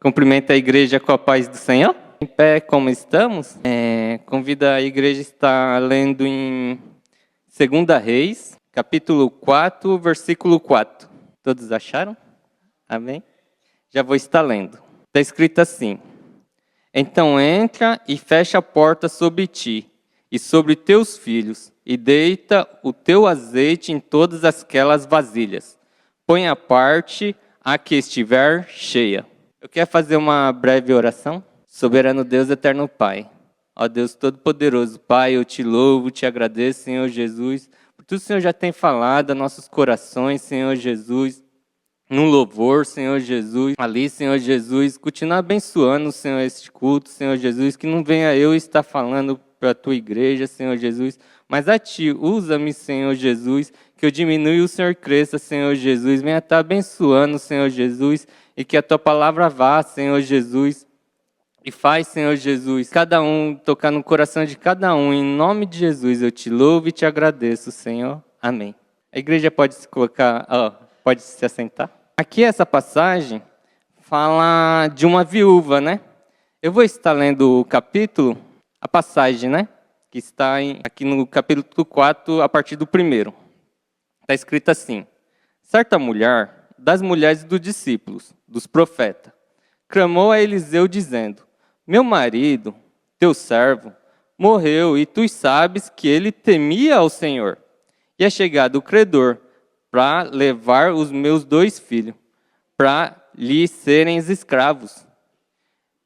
Cumprimenta a igreja com a paz do Senhor. Em pé como estamos, convido a igreja a estar lendo em 2 Reis, capítulo 4, versículo 4. Todos acharam? Amém? Já vou estar lendo. Está escrito assim: Então entra e fecha a porta sobre ti e sobre teus filhos, e deita o teu azeite em todas aquelas vasilhas. Põe à parte a que estiver cheia. Eu quero fazer uma breve oração. Soberano Deus, eterno Pai. Ó Deus Todo-Poderoso, Pai, eu te louvo, te agradeço, Senhor Jesus, por tudo que o Senhor já tem falado a nossos corações, Senhor Jesus, no louvor, Senhor Jesus, ali, Senhor Jesus, continua abençoando, Senhor, este culto, Senhor Jesus, que não venha eu estar falando para a tua igreja, Senhor Jesus, mas a ti, usa-me, Senhor Jesus, que eu diminua e o Senhor cresça, Senhor Jesus, venha estar abençoando, Senhor Jesus, e que a tua palavra vá, Senhor Jesus, e faz, Senhor Jesus, cada um, tocar no coração de cada um, em nome de Jesus, eu te louvo e te agradeço, Senhor. Amém. A igreja pode se colocar, pode se assentar. Aqui essa passagem fala de uma viúva, né? Eu vou estar lendo o capítulo, a passagem, né? Que está aqui no capítulo 4, a partir do 1º. Está escrito assim: Certa mulher, das mulheres dos discípulos, dos profetas, clamou a Eliseu dizendo: Meu marido, teu servo, morreu e tu sabes que ele temia ao Senhor. E é chegado o credor para levar os meus 2 filhos, para lhe serem escravos.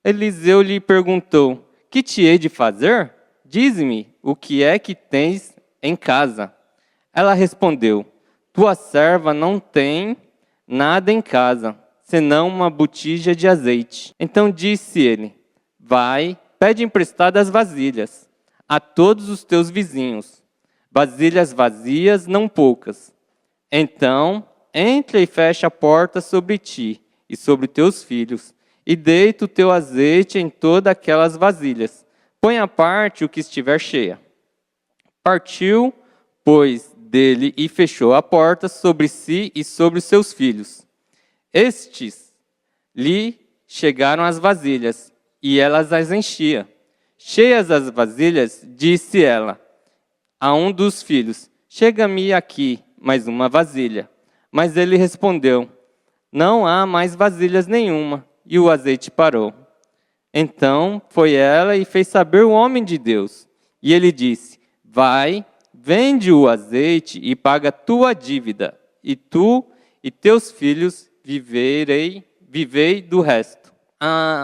Eliseu lhe perguntou: Que te hei de fazer? Dize-me, o que é que tens em casa? Ela respondeu: Tua serva não tem nada em casa, senão uma botija de azeite. Então disse ele: Vai, pede emprestadas vasilhas a todos os teus vizinhos, vasilhas vazias, não poucas. Então entra e fecha a porta sobre ti e sobre teus filhos, e deita o teu azeite em todas aquelas vasilhas. Põe à parte o que estiver cheia. Partiu, pois, dele e fechou a porta sobre si e sobre seus filhos. Estes lhe chegaram as vasilhas, e elas as enchia. Cheias as vasilhas, disse ela a um dos filhos: Chega-me aqui mais uma vasilha. Mas ele respondeu: Não há mais vasilhas nenhuma. E o azeite parou. Então foi ela e fez saber o homem de Deus. E ele disse: Vai, vende o azeite e paga tua dívida, e tu e teus filhos vivei do resto.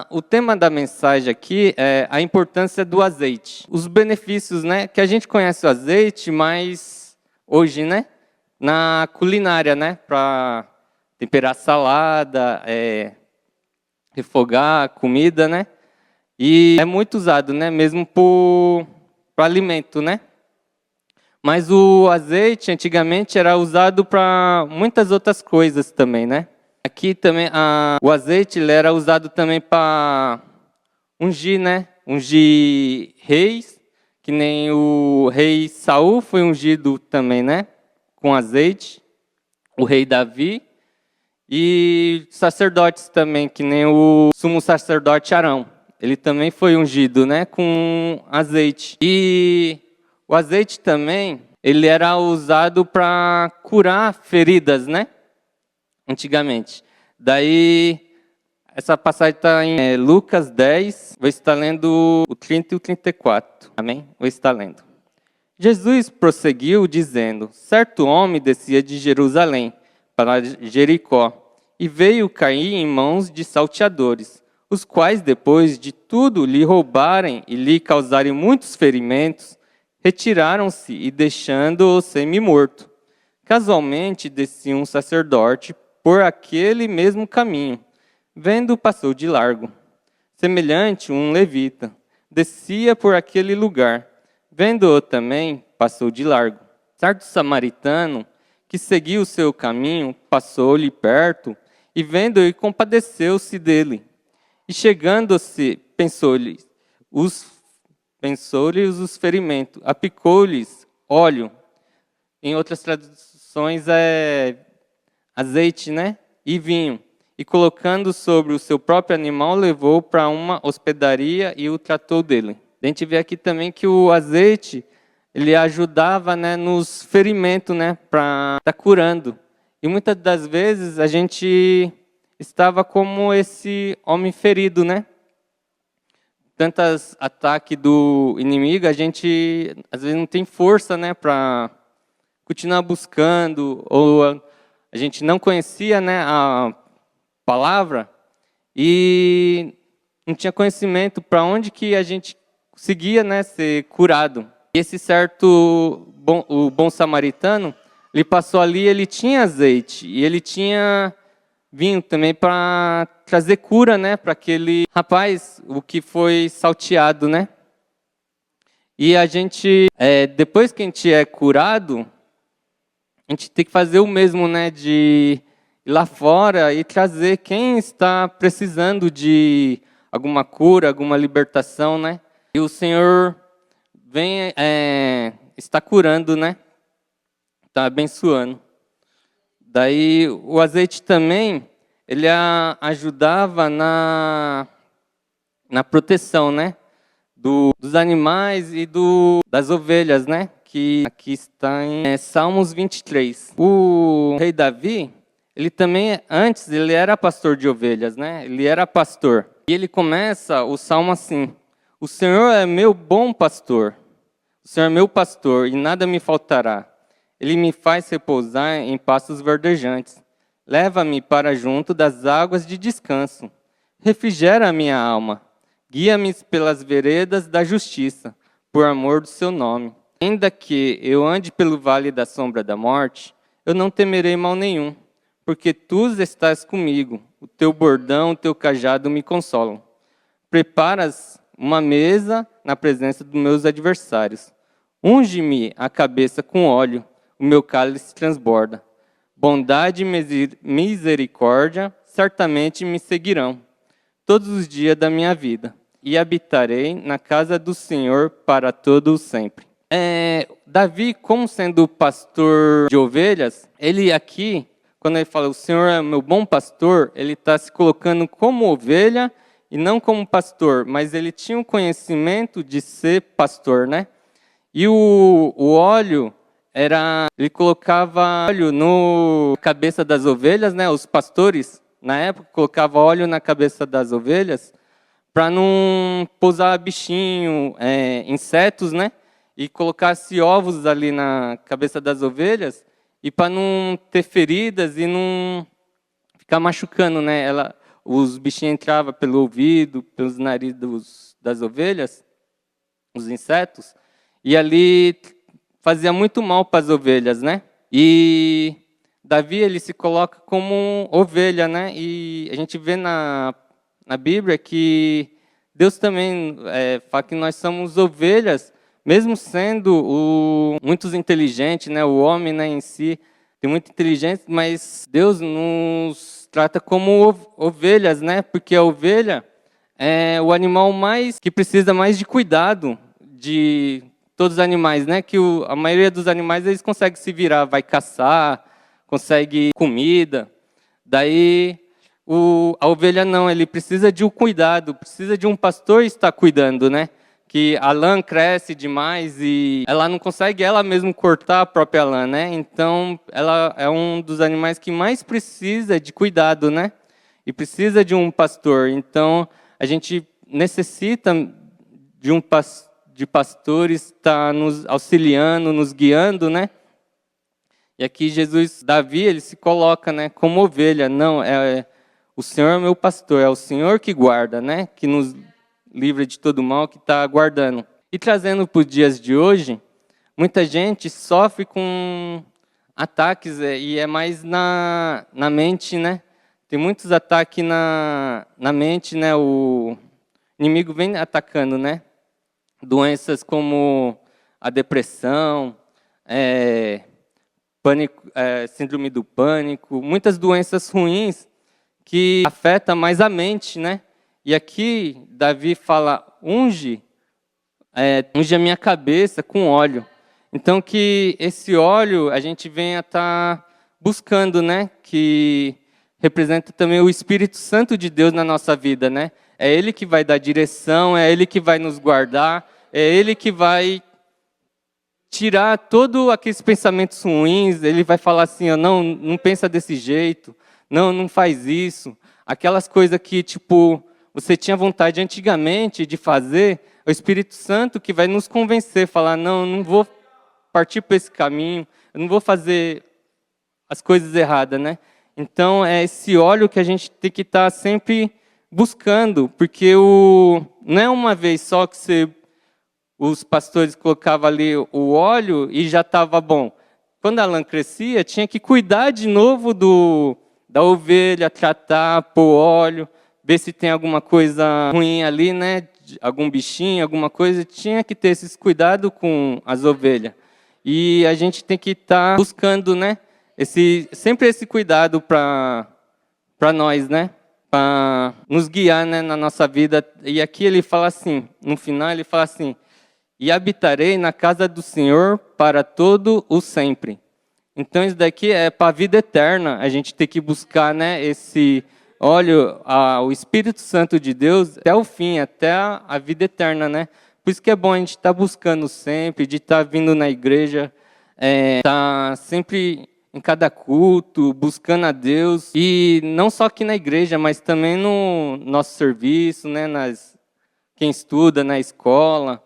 O tema da mensagem aqui é a importância do azeite. Os benefícios, né? Que a gente conhece o azeite, mas hoje, né? Na culinária, né? Para temperar salada, refogar comida, né? E é muito usado, né? Mesmo para alimento, né? Mas o azeite, antigamente, era usado para muitas outras coisas também, né? Aqui também, o azeite ele era usado também para ungir, né? Ungir reis, que nem o rei Saul foi ungido também, né? Com azeite, o rei Davi. E sacerdotes também, que nem o sumo sacerdote Arão. Ele também foi ungido, né? Com azeite. E o azeite também, ele era usado para curar feridas, né? Antigamente. Daí, essa passagem está em Lucas 10, vou estar lendo o 30 e o 34. Amém? Vou estar lendo. Jesus prosseguiu dizendo: Certo homem descia de Jerusalém para Jericó e veio cair em mãos de salteadores, os quais, depois de tudo lhe roubarem e lhe causarem muitos ferimentos, retiraram-se e deixando-o semi-morto. Casualmente descia um sacerdote por aquele mesmo caminho. Vendo, passou de largo. Semelhante, um levita descia por aquele lugar. Vendo-o também, passou de largo. Certo samaritano, que seguia o seu caminho, passou-lhe perto, e vendo-o, compadeceu-se dele. E chegando-se, pensou-lhes os ferimentos, aplicou-lhes óleo. Em outras traduções é azeite, né? E vinho. e colocando sobre o seu próprio animal, levou para uma hospedaria e o tratou dele. A gente vê aqui também que o azeite, ele ajudava, né, nos ferimentos, né, para estar curando. E muitas das vezes a gente estava como esse homem ferido, né? Tantos ataques do inimigo, a gente às vezes não tem força, né, para continuar buscando, ou a gente não conhecia, né, a palavra e não tinha conhecimento para onde que a gente conseguia, né, ser curado. E esse certo o bom samaritano, ele passou ali, ele tinha azeite e ele tinha vinho também para trazer cura, né, para aquele rapaz, o que foi salteado, né? E a gente, depois que a gente é curado, a gente tem que fazer o mesmo, né, de ir lá fora e trazer quem está precisando de alguma cura, alguma libertação, né? E o Senhor vem, está curando, né? Está abençoando. Daí o azeite também, ele ajudava na proteção, né? Dos animais e das ovelhas, né? Que aqui está em Salmos 23. O rei Davi, ele também, antes, ele era pastor de ovelhas, né? Ele era pastor. E ele começa o salmo assim: o Senhor é meu bom pastor, o Senhor é meu pastor e nada me faltará. Ele me faz repousar em pastos verdejantes. Leva-me para junto das águas de descanso. Refrigera a minha alma. Guia-me pelas veredas da justiça, por amor do seu nome. Ainda que eu ande pelo vale da sombra da morte, eu não temerei mal nenhum, porque tu estás comigo. O teu bordão, o teu cajado me consolam. Preparas uma mesa na presença dos meus adversários. Unge-me a cabeça com óleo, o meu cálice transborda. Bondade e misericórdia certamente me seguirão todos os dias da minha vida, e habitarei na casa do Senhor para todo o sempre. Davi, como sendo pastor de ovelhas, ele aqui, quando ele fala, o Senhor é meu bom pastor, ele está se colocando como ovelha e não como pastor, mas ele tinha o conhecimento de ser pastor, né? E o óleo ele colocava óleo na cabeça das ovelhas, né? Os pastores, na época, colocavam óleo na cabeça das ovelhas para não pousar bichinho, insetos, né? E colocasse ovos ali na cabeça das ovelhas e para não ter feridas e não ficar machucando, né? Os bichinhos entravam pelo ouvido, pelos narizes das ovelhas, os insetos, e ali fazia muito mal para as ovelhas, né? E Davi, ele se coloca como ovelha, né? E a gente vê na Bíblia que Deus também fala que nós somos ovelhas, mesmo sendo muitos inteligentes, né? O homem, né, em si tem muita inteligência, mas Deus nos trata como ovelhas, né? Porque a ovelha é o animal que precisa mais de cuidado de todos os animais, né? Que a maioria dos animais eles conseguem se virar, vai caçar, consegue comida. Daí a ovelha não, ele precisa de um cuidado, precisa de um pastor estar cuidando, né? Que a lã cresce demais e ela não consegue ela mesma cortar a própria lã, né? Então ela é um dos animais que mais precisa de cuidado, né? E precisa de um pastor. Então a gente necessita de pastores estar nos auxiliando, nos guiando, né? E aqui Davi, ele se coloca, né, como ovelha. Não, o Senhor é meu pastor, é o Senhor que guarda, né? Que nos livra de todo mal, que está guardando. E trazendo para os dias de hoje, muita gente sofre com ataques e é mais na mente, né? Tem muitos ataques na mente, né? O inimigo vem atacando, né? Doenças como a depressão, pânico, síndrome do pânico, muitas doenças ruins que afetam mais a mente, né? E aqui Davi fala, unge a minha cabeça com óleo. Então que esse óleo a gente venha estar buscando, né? Que representa também o Espírito Santo de Deus na nossa vida, né? É Ele que vai dar direção, é Ele que vai nos guardar, é Ele que vai tirar todos aqueles pensamentos ruins. Ele vai falar assim, ó, não pensa desse jeito, não faz isso. Aquelas coisas que, tipo, você tinha vontade antigamente de fazer, é o Espírito Santo que vai nos convencer, falar, não vou partir por esse caminho, eu não vou fazer as coisas erradas, né? Então, é esse óleo que a gente tem que estar sempre buscando, porque não é uma vez só que os pastores colocavam ali o óleo e já estava bom. Quando a lã crescia, tinha que cuidar de novo da ovelha, tratar, pôr óleo, ver se tem alguma coisa ruim ali, né? Algum bichinho, alguma coisa. Tinha que ter esses cuidados com as ovelhas. E a gente tem que estar buscando, né? Sempre esse cuidado para nós, né? Para nos guiar, né, na nossa vida. E aqui ele fala assim, no final ele fala assim, e habitarei na casa do Senhor para todo o sempre. Então isso daqui é para a vida eterna. A gente tem que buscar, né, esse óleo, o Espírito Santo de Deus até o fim, até a vida eterna, né? Por isso que é bom a gente estar buscando sempre, de estar vindo na igreja, estar sempre em cada culto, buscando a Deus. E não só aqui na igreja, mas também no nosso serviço, né, quem estuda na escola,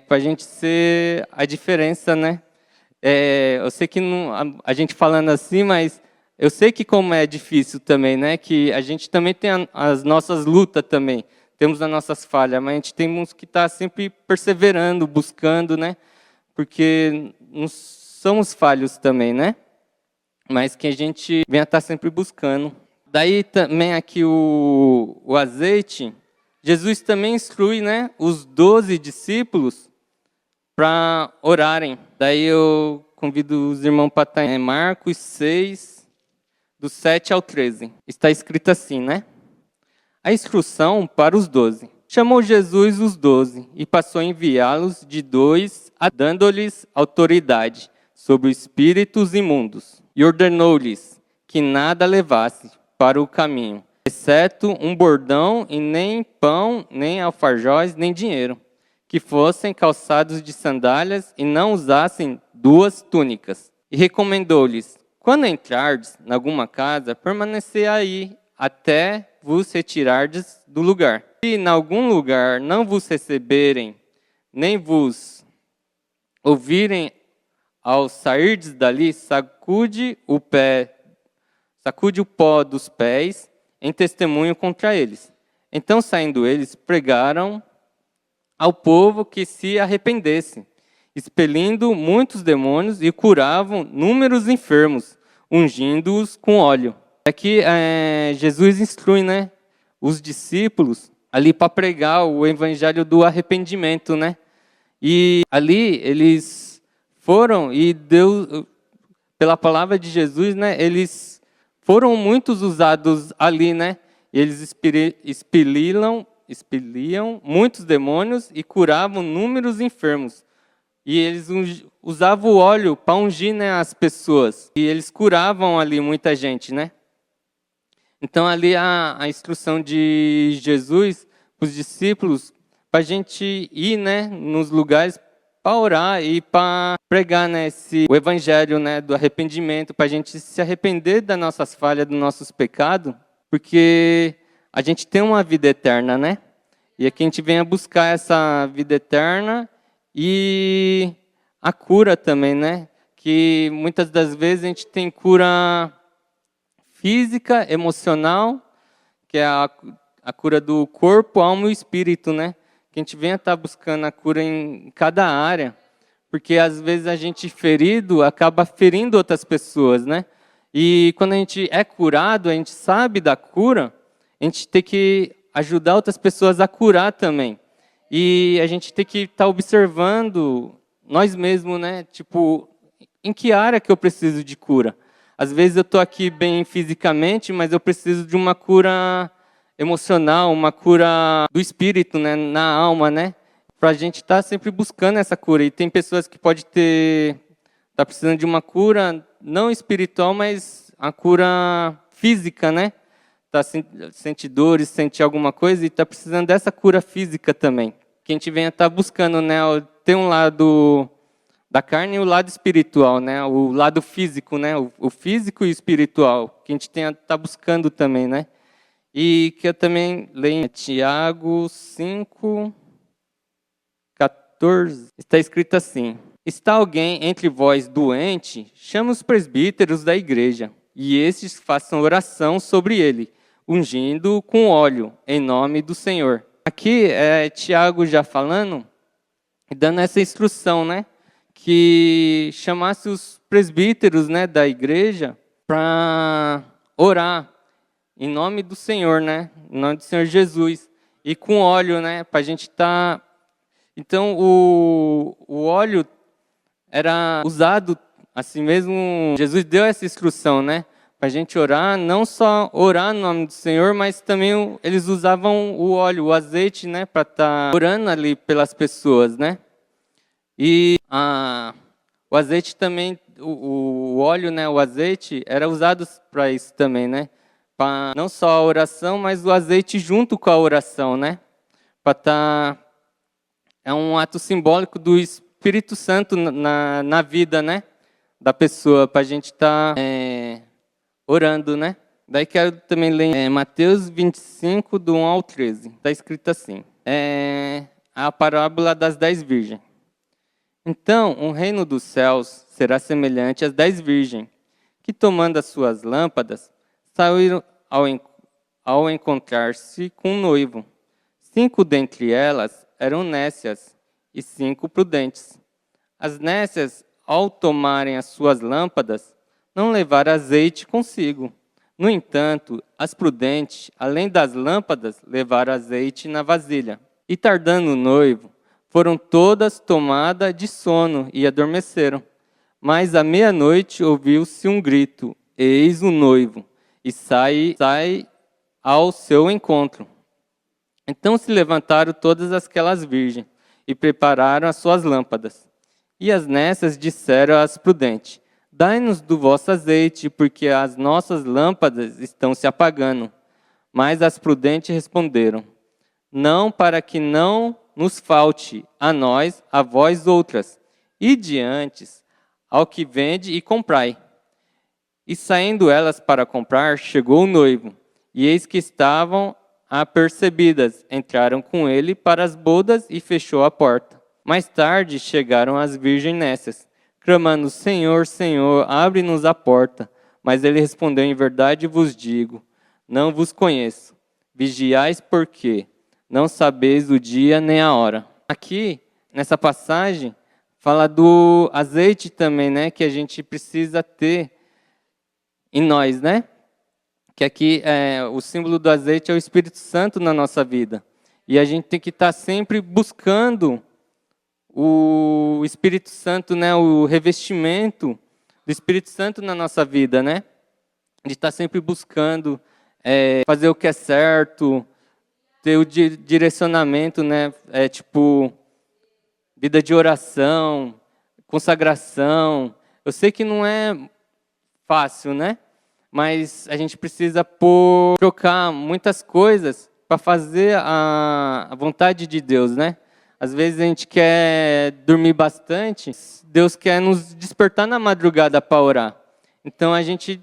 para a gente ser a diferença, né? Eu sei que a gente falando assim, mas eu sei que como é difícil também, né? Que a gente também tem as nossas lutas também, temos as nossas falhas, mas a gente temos que estar sempre perseverando, buscando, né? Porque não somos falhos também, né? Mas que a gente venha estar sempre buscando. Daí também aqui o azeite, Jesus também instrui, né, os 12 discípulos para orarem. Daí eu convido os irmãos para estar em Marcos 6, do 7 ao 13. Está escrito assim, né? A instrução para os 12. Chamou Jesus os 12 e passou a enviá-los de 2 a dando-lhes autoridade sobre os espíritos imundos. E ordenou-lhes que nada levasse para o caminho, exceto um bordão e nem pão, nem alfajores, nem dinheiro. Que fossem calçados de sandálias e não usassem 2 túnicas. E recomendou-lhes, quando entrardes em alguma casa, permanecei aí até vos retirardes do lugar. Se em algum lugar não vos receberem, nem vos ouvirem ao sairdes dali, sacude o pó dos pés em testemunho contra eles. Então, saindo eles, pregaram ao povo que se arrependesse, expelindo muitos demônios e curavam inúmeros enfermos, ungindo-os com óleo. Aqui Jesus instrui, né, os discípulos ali para pregar o evangelho do arrependimento, né? E ali eles foram e Deus, pela palavra de Jesus, né, eles foram muitos usados ali, né? E eles expeliam muitos demônios e curavam inúmeros enfermos. E eles usavam o óleo para ungir, né, as pessoas. E eles curavam ali muita gente, né? Então ali a instrução de Jesus para os discípulos, para a gente ir, né, nos lugares para orar e para pregar, né, o evangelho, né, do arrependimento, para a gente se arrepender das nossas falhas, dos nossos pecados, porque a gente tem uma vida eterna, né? E aqui a gente vem a buscar essa vida eterna e a cura também, né? Que muitas das vezes a gente tem cura física, emocional, que é a cura do corpo, alma e espírito, né? Que a gente venha estar buscando a cura em cada área, porque às vezes a gente ferido acaba ferindo outras pessoas, né? E quando a gente é curado, a gente sabe da cura, a gente tem que ajudar outras pessoas a curar também. E a gente tem que estar observando nós mesmos, né? Tipo, em que área que eu preciso de cura? Às vezes eu estou aqui bem fisicamente, mas eu preciso de uma cura emocional, uma cura do espírito, né? Na alma, né? Para a gente estar sempre buscando essa cura. E tem pessoas que podem estar precisando de uma cura não espiritual, mas a cura física, né? Sente dores, sente alguma coisa e está precisando dessa cura física também. Que a gente venha estar buscando, né? Ter um lado da carne e o lado espiritual, né? O lado físico, né? O físico e o espiritual, que a gente está buscando também, né? E que eu também leio em Tiago 5, 14, está escrito assim: está alguém entre vós doente, chama os presbíteros da igreja, e estes façam oração sobre ele, ungindo com óleo, em nome do Senhor. Aqui é Tiago já falando, dando essa instrução, né? Que chamasse os presbíteros, né, da igreja para orar em nome do Senhor, né? Em nome do Senhor Jesus. E com óleo, né? Para a gente estar... Então, o óleo era usado assim mesmo. Jesus deu essa instrução, né? Para a gente orar, não só orar no nome do Senhor, mas também eles usavam o óleo, o azeite, né? Para estar orando ali pelas pessoas, né? E o azeite também, o óleo, né? O azeite era usado para isso também, né? Para não só a oração, mas o azeite junto com a oração, né? Para estar... É um ato simbólico do Espírito Santo na vida, né, da pessoa, para a gente estar orando, né? Daí quero também ler Mateus 25, do 1 ao 13. Está escrito assim, a parábola das 10 virgens. Então, o reino dos céus será semelhante às 10 virgens, que tomando as suas lâmpadas, saíram ao encontrar-se com um noivo. 5 dentre elas eram nécias e 5 prudentes. As nécias, ao tomarem as suas lâmpadas, não levaram azeite consigo. No entanto, as prudentes, além das lâmpadas, levaram azeite na vasilha. E tardando o noivo, foram todas tomadas de sono e adormeceram. Mas à meia-noite ouviu-se um grito: eis o noivo, e sai ao seu encontro. Então se levantaram todas aquelas virgens e prepararam as suas lâmpadas. E as nécias disseram às prudentes: dai-nos do vosso azeite, porque as nossas lâmpadas estão se apagando. Mas as prudentes responderam: não, para que não nos falte a nós, a vós outras. Ide antes ao que vende e comprai. E saindo elas para comprar, chegou o noivo, e eis que estavam apercebidas, entraram com ele para as bodas e fechou a porta. Mais tarde chegaram as virgens nécias, clamando: Senhor, Senhor, abre-nos a porta. Mas ele respondeu: em verdade vos digo, não vos conheço. Vigiais porque não sabeis o dia nem a hora. Aqui, nessa passagem, fala do azeite também, né, que a gente precisa ter em nós, né? Que aqui o símbolo do azeite é o Espírito Santo na nossa vida. E a gente tem que estar sempre buscando o Espírito Santo, né, o revestimento do Espírito Santo na nossa vida, né? De estar sempre buscando fazer o que é certo, ter o direcionamento, né? Tipo, vida de oração, consagração. Eu sei que não é fácil, né? Mas a gente precisa trocar muitas coisas para fazer a vontade de Deus, né? Às vezes a gente quer dormir bastante, Deus quer nos despertar na madrugada para orar. Então a gente,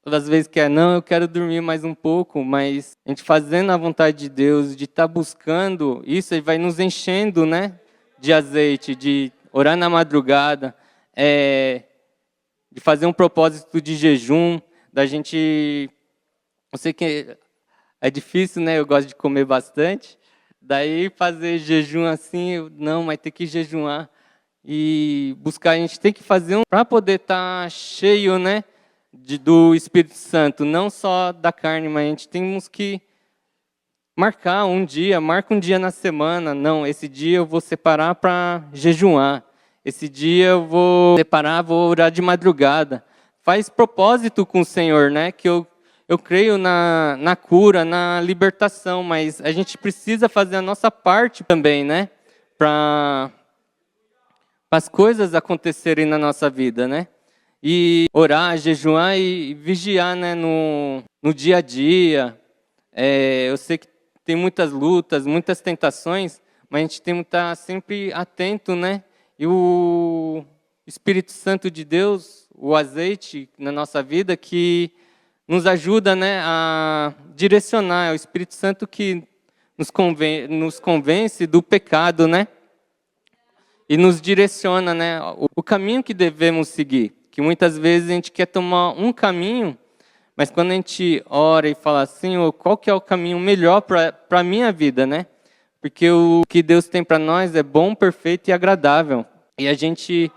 às vezes, eu quero dormir mais um pouco, mas a gente fazendo a vontade de Deus, de estar buscando isso, Ele vai nos enchendo, né? De azeite, de orar na madrugada, de fazer um propósito de jejum, da gente... Eu sei que é difícil, né? Eu gosto de comer bastante. Daí fazer jejum assim, não, mas tem que jejuar. E buscar, a gente tem que fazer para poder estar cheio, né? Do Espírito Santo, não só da carne, mas a gente temos que marca um dia na semana. Não, esse dia eu vou separar para jejuar. Esse dia eu vou separar, vou orar de madrugada. Faz propósito com o Senhor, né? Que eu creio na cura, na libertação, mas a gente precisa fazer a nossa parte também, né? Para as coisas acontecerem na nossa vida, né? e orar, jejuar e vigiar, né, no dia a dia. Eu sei que tem muitas lutas, muitas tentações, mas a gente tem que estar sempre atento, né? E o Espírito Santo de Deus, o azeite na nossa vida, que nos ajuda, né, a direcionar. É o Espírito Santo que nos convence do pecado, né? E nos direciona, né, o caminho que devemos seguir. Que muitas vezes a gente quer tomar um caminho, mas quando a gente ora e fala assim, qual que é o caminho melhor para a minha vida, né? Porque o que Deus tem para nós é bom, perfeito e agradável. E a gente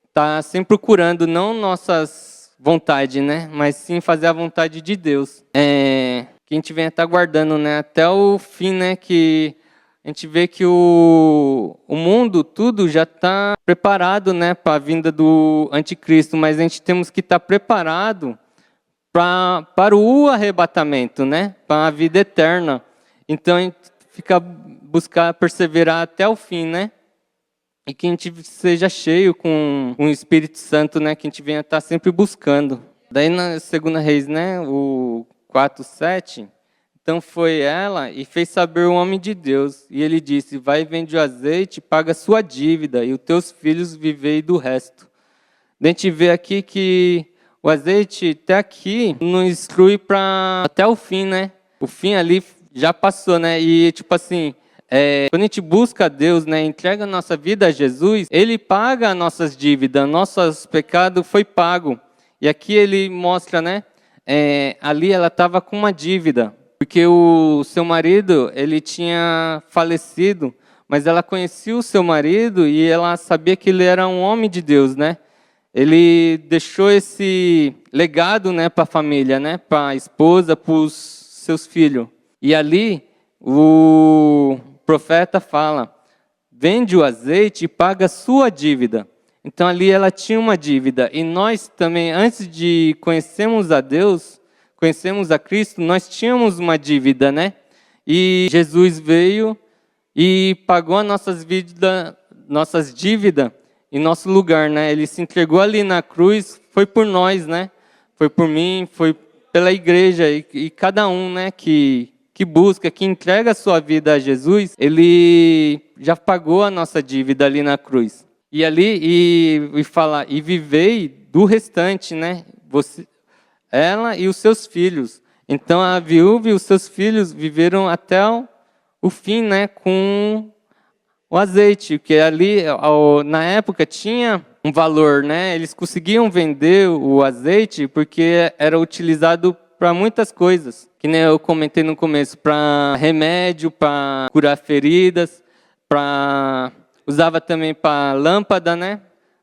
está sempre procurando não nossas vontades, né? Mas sim fazer a vontade de Deus. Que a gente venha estar guardando, né? Até o fim, né? Que a gente vê que o mundo, tudo já está preparado, né? Para a vinda do anticristo. Mas a gente temos que estar preparado para o arrebatamento, né? Para a vida eterna. Então a gente fica buscar perseverar até o fim, né? E que a gente seja cheio com o Espírito Santo, né? Que a gente venha estar sempre buscando. Daí na segunda Reis, né? O 4:7. Então foi ela e fez saber o homem de Deus. E ele disse: vai e vende o azeite, paga sua dívida, e os teus filhos vivei do resto. A gente vê aqui que o azeite até aqui nos instrui para até o fim, né? O fim ali já passou, né? E tipo assim, quando a gente busca a Deus, né, entrega a nossa vida a Jesus, Ele paga as nossas dívidas, nossos pecados foi pago. E aqui ele mostra, né? Ali ela estava com uma dívida, porque o seu marido ele tinha falecido, mas ela conhecia o seu marido e ela sabia que ele era um homem de Deus, né? Ele deixou esse legado, né, para a família, né, para a esposa, para os seus filhos. E ali o profeta fala: vende o azeite e paga a sua dívida. Então ali ela tinha uma dívida. E nós também, antes de conhecermos a Deus, conhecermos a Cristo, nós tínhamos uma dívida, né? E Jesus veio e pagou as nossas dívidas em nosso lugar, né? Ele se entregou ali na cruz, foi por nós, né? Foi por mim, foi pela igreja e cada um, né, que busca, que entrega a sua vida a Jesus, ele já pagou a nossa dívida ali na cruz. E ali e fala e vivei do restante, né? Ela e os seus filhos. Então a viúva e os seus filhos viveram até o fim, né, com o azeite, que ali na época tinha um valor, né? Eles conseguiam vender o azeite porque era utilizado para muitas coisas, que nem eu comentei no começo, para remédio, para curar feridas, usava também para lâmpada, né?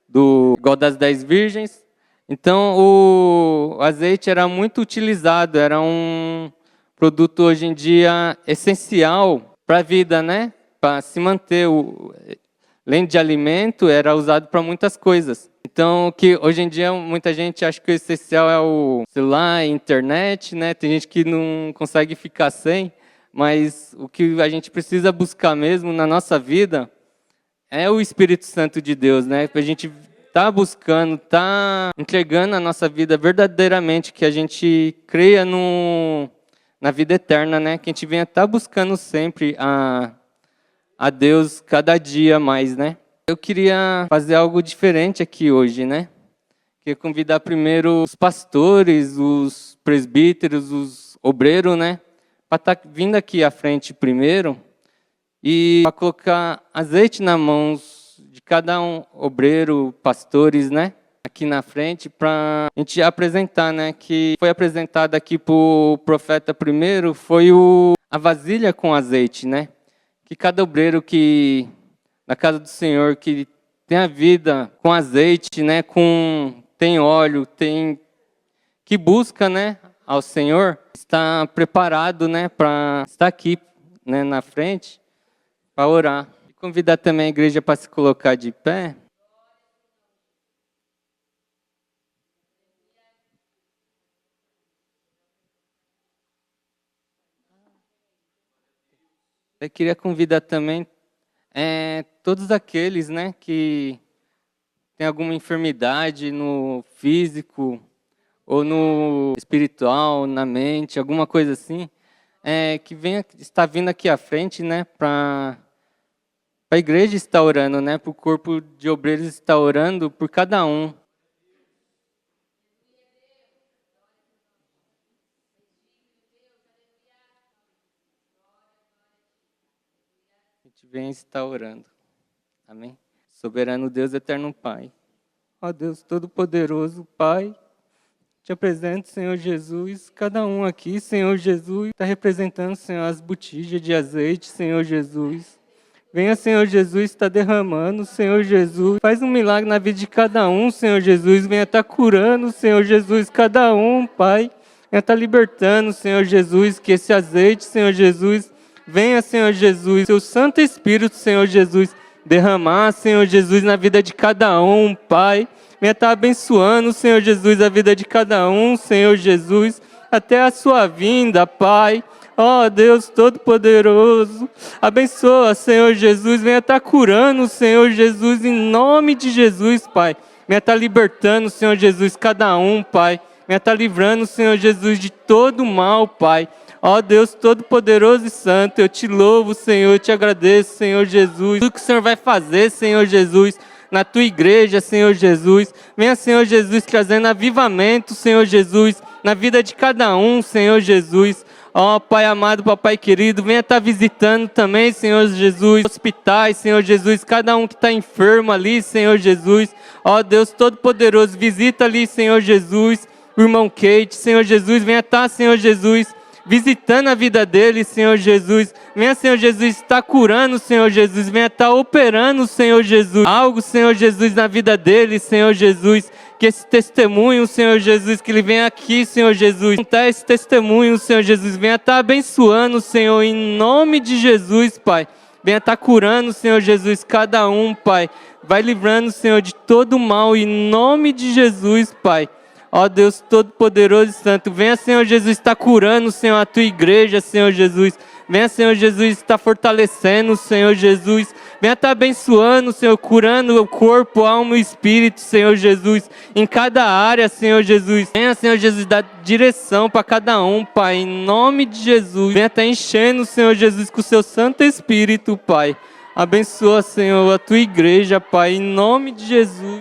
Igual das 10 virgens. Então o azeite era muito utilizado, era um produto hoje em dia essencial para a vida, né? Para se manter, além de alimento, era usado para muitas coisas. Então, que hoje em dia muita gente acha que o essencial é o celular, a internet, né? Tem gente que não consegue ficar sem, mas o que a gente precisa buscar mesmo na nossa vida é o Espírito Santo de Deus, né? Para a gente estar buscando, estar entregando a nossa vida verdadeiramente, que a gente creia na vida eterna, né? Que a gente venha estar buscando sempre a Deus cada dia mais, né? Eu queria fazer algo diferente aqui hoje, né? Queria convidar primeiro os pastores, os presbíteros, os obreiros, né? Para estar vindo aqui à frente primeiro e para colocar azeite nas mãos de cada um, obreiro, pastores, né? Aqui na frente, para a gente apresentar, né? Que foi apresentado aqui para o profeta primeiro, foi a vasilha com azeite, né? Que cada obreiro que na casa do Senhor que tem a vida com azeite, né, tem óleo, que busca, né, ao Senhor, está preparado, né, para estar aqui, né, na frente para orar. E convidar também a igreja para se colocar de pé. Eu queria convidar também todos aqueles, né, que tem alguma enfermidade no físico, ou no espiritual, na mente, alguma coisa assim, que está vindo aqui à frente, né, para a igreja estar orando, né, para o corpo de obreiros estar orando por cada um. A gente vem estar orando. Amém? Soberano Deus, eterno Pai. Ó Deus Todo-Poderoso, Pai, te apresento, Senhor Jesus, cada um aqui, Senhor Jesus, está representando, Senhor, as botijas de azeite, Senhor Jesus. Venha, Senhor Jesus, está derramando, Senhor Jesus. Faz um milagre na vida de cada um, Senhor Jesus. Venha estar curando, Senhor Jesus, cada um, Pai. Venha estar libertando, Senhor Jesus, que esse azeite, Senhor Jesus, venha, Senhor Jesus, seu Santo Espírito, Senhor Jesus, derramar, Senhor Jesus, na vida de cada um, Pai. Venha estar abençoando, Senhor Jesus, a vida de cada um, Senhor Jesus, até a sua vinda, Pai. Ó Deus Todo-Poderoso, abençoa, Senhor Jesus, venha estar curando, Senhor Jesus, em nome de Jesus, Pai. Venha estar libertando, Senhor Jesus, cada um, Pai. Venha estar livrando, Senhor Jesus, de todo mal, Pai. Ó Deus Todo-Poderoso e Santo, eu te louvo, Senhor, eu te agradeço, Senhor Jesus. Tudo que o Senhor vai fazer, Senhor Jesus, na tua igreja, Senhor Jesus. Venha, Senhor Jesus, trazendo avivamento, Senhor Jesus, na vida de cada um, Senhor Jesus. Ó Pai amado, Papai querido, venha estar visitando também, Senhor Jesus, hospitais, Senhor Jesus, cada um que está enfermo ali, Senhor Jesus. Ó Deus Todo-Poderoso, visita ali, Senhor Jesus, o irmão Kate, Senhor Jesus, venha estar, Senhor Jesus, visitando a vida dele, Senhor Jesus. Venha, Senhor Jesus, estar curando, Senhor Jesus. Venha estar operando, Senhor Jesus, algo, Senhor Jesus, na vida dele, Senhor Jesus. Que esse testemunho, Senhor Jesus, que ele venha aqui, Senhor Jesus, contar esse testemunho, Senhor Jesus. Venha estar abençoando, Senhor, em nome de Jesus, Pai. Venha estar curando, Senhor Jesus, cada um, Pai. Vai livrando, Senhor, de todo mal, em nome de Jesus, Pai. Ó Deus Todo-Poderoso e Santo, venha, Senhor Jesus, estar curando, Senhor, a tua igreja, Senhor Jesus. Venha, Senhor Jesus, estar fortalecendo, Senhor Jesus. Venha estar abençoando, Senhor, curando o corpo, alma e espírito, Senhor Jesus, em cada área, Senhor Jesus. Venha, Senhor Jesus, dar direção para cada um, Pai, em nome de Jesus. Venha estar enchendo, Senhor Jesus, com o seu Santo Espírito, Pai. Abençoa, Senhor, a tua igreja, Pai, em nome de Jesus.